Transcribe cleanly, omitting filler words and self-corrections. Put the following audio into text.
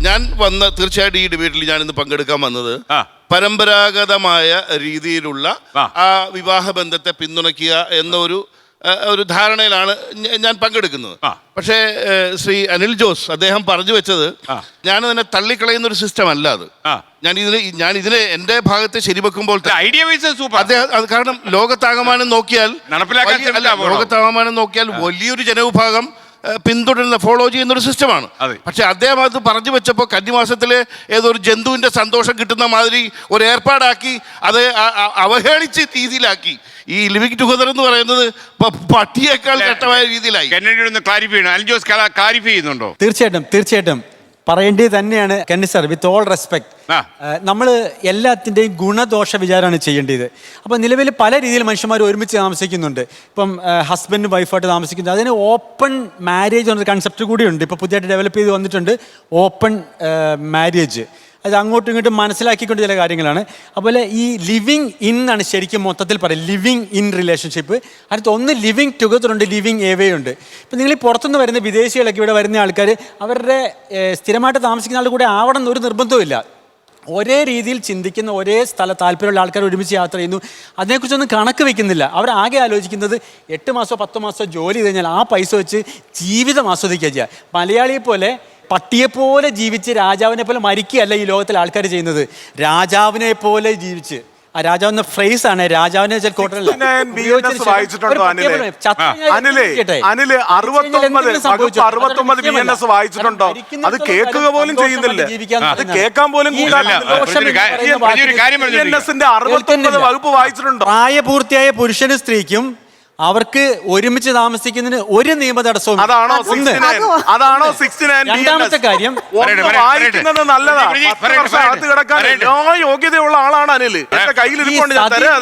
ഞാൻ തീർച്ചയായിട്ടും ഈ ഡിബേറ്റിൽ ഞാൻ ഇന്ന് പങ്കെടുക്കാൻ വന്നത് പരമ്പരാഗതമായ രീതിയിലുള്ള ആ വിവാഹ ബന്ധത്തെ പിന്തുണയ്ക്കുക എന്ന ഒരു ധാരണയിലാണ് ഞാൻ പങ്കെടുക്കുന്നത്. പക്ഷേ ശ്രീ അനിൽ ജോസ് അദ്ദേഹം പറഞ്ഞു വെച്ചത് ഞാൻ അതിനെ തള്ളിക്കളയുന്ന ഒരു സിസ്റ്റം അല്ല അത്. ഞാൻ ഇതിനെ എന്റെ ഭാഗത്തെ ശരിവെക്കുമ്പോൾ അദ്ദേഹം കാരണം ലോകത്താകമാനം നോക്കിയാൽ വലിയൊരു ജനവിഭാഗം പിന്തുടരുന്ന ഫോളോ ചെയ്യുന്ന ഒരു സിസ്റ്റമാണ്. പക്ഷെ അദ്ദേഹം അത് പറഞ്ഞു വെച്ചപ്പോൾ കന്നിമാസത്തിലെ ഏതോ ഒരു ജന്തുവിന്റെ സന്തോഷം കിട്ടുന്ന മാതിരി ഒരു ഏർപ്പാടാക്കി അത് അവഹേളിച്ച് രീതിയിലാക്കി. ഈ ലിവിംഗ് ടുഗദർ എന്ന് പറയുന്നത് പട്ടിയേക്കാൾ ഘട്ടമായ രീതിയിലായി. തീർച്ചയായിട്ടും പറയേണ്ടത് തന്നെയാണ് കന്നി സാർ. വിത്ത് ഓൾ റെസ്പെക്ട്, നമ്മൾ എല്ലാത്തിൻ്റെയും ഗുണദോഷ വിചാരമാണ് ചെയ്യേണ്ടത്. അപ്പോൾ നിലവിൽ പല രീതിയിൽ മനുഷ്യന്മാർ ഒരുമിച്ച് താമസിക്കുന്നുണ്ട്. ഇപ്പം ഹസ്ബൻഡ് വൈഫായിട്ട് താമസിക്കുന്നത്, അതിന് ഓപ്പൺ മാരേജ് എന്നൊരു കൺസെപ്റ്റ് കൂടിയുണ്ട്. ഇപ്പോൾ പുതിയതായിട്ട് ഡെവലപ്പ് ചെയ്ത് വന്നിട്ടുണ്ട് ഓപ്പൺ മാരേജ്. അത് അങ്ങോട്ടും ഇങ്ങോട്ടും മനസ്സിലാക്കിക്കൊണ്ട് ചില കാര്യങ്ങളാണ്. അതുപോലെ ഈ ലിവിങ് ഇൻ ആണ് ശരിക്കും മൊത്തത്തിൽ പറയും, ലിവിങ് ഇൻ റിലേഷൻഷിപ്പ്. അടുത്ത് ഒന്ന് ലിവിങ് ടുഗദർ ഉണ്ട്, ലിവിങ് എവേ ഉണ്ട്. ഇപ്പം നിങ്ങൾ ഈ പുറത്തുനിന്ന് വരുന്ന വിദേശികളൊക്കെ ഇവിടെ വരുന്ന ആൾക്കാർ അവരുടെ സ്ഥിരമായിട്ട് താമസിക്കുന്ന ആളുടെ കൂടെ ആവണം എന്നൊരു നിർബന്ധമില്ല. ഒരേ രീതിയിൽ ചിന്തിക്കുന്ന, ഒരേ താല്പര്യമുള്ള ആൾക്കാർ ഒരുമിച്ച് യാത്ര ചെയ്യുന്നു. അതിനെക്കുറിച്ചൊന്നും കണക്ക് വെക്കുന്നില്ല. അവരാകെ ആലോചിക്കുന്നത് 8 മാസമോ 10 മാസമോ ജോലി ചെയ്ത് കഴിഞ്ഞാൽ ആ പൈസ വെച്ച് ജീവിതം ആസ്വദിക്കുക ചെയ്യുക. മലയാളിയെ പോലെ പട്ടിയെപ്പോലെ ജീവിച്ച് രാജാവിനെ പോലെ മരിക്കുകയല്ല ഈ ലോകത്തിലെ ആൾക്കാർ ചെയ്യുന്നത്. രാജാവിനെ പോലെ ജീവിച്ച്, ആ രാജാവെന്ന ഫ്രേസ് ആണ്, രാജാവിനെ വായിച്ചിട്ടുണ്ടോ? അത് കേൾക്കുക പോലും ചെയ്യുന്നില്ല, അത് കേൾക്കാൻ പോലും വകുപ്പ് വായിച്ചിട്ടുണ്ടോ? പ്രായപൂർത്തിയായ പുരുഷനും സ്ത്രീക്കും അവർക്ക് ഒരുമിച്ച് താമസിക്കുന്നതിന് ഒരു നിയമ തടസ്സവും. അതാണോ 69? രണ്ടാമത്തെ കാര്യം, വായിക്കുന്നത് നല്ലതാണ്. 10 വർഷം അകത്ത് കിടക്കാൻ എല്ലാ യോഗ്യതയുള്ള ആളാണ് അനിൽ. എന്റെ കയ്യിൽ ഇരിപ്പുണ്ട്, ഞാൻ തരാം.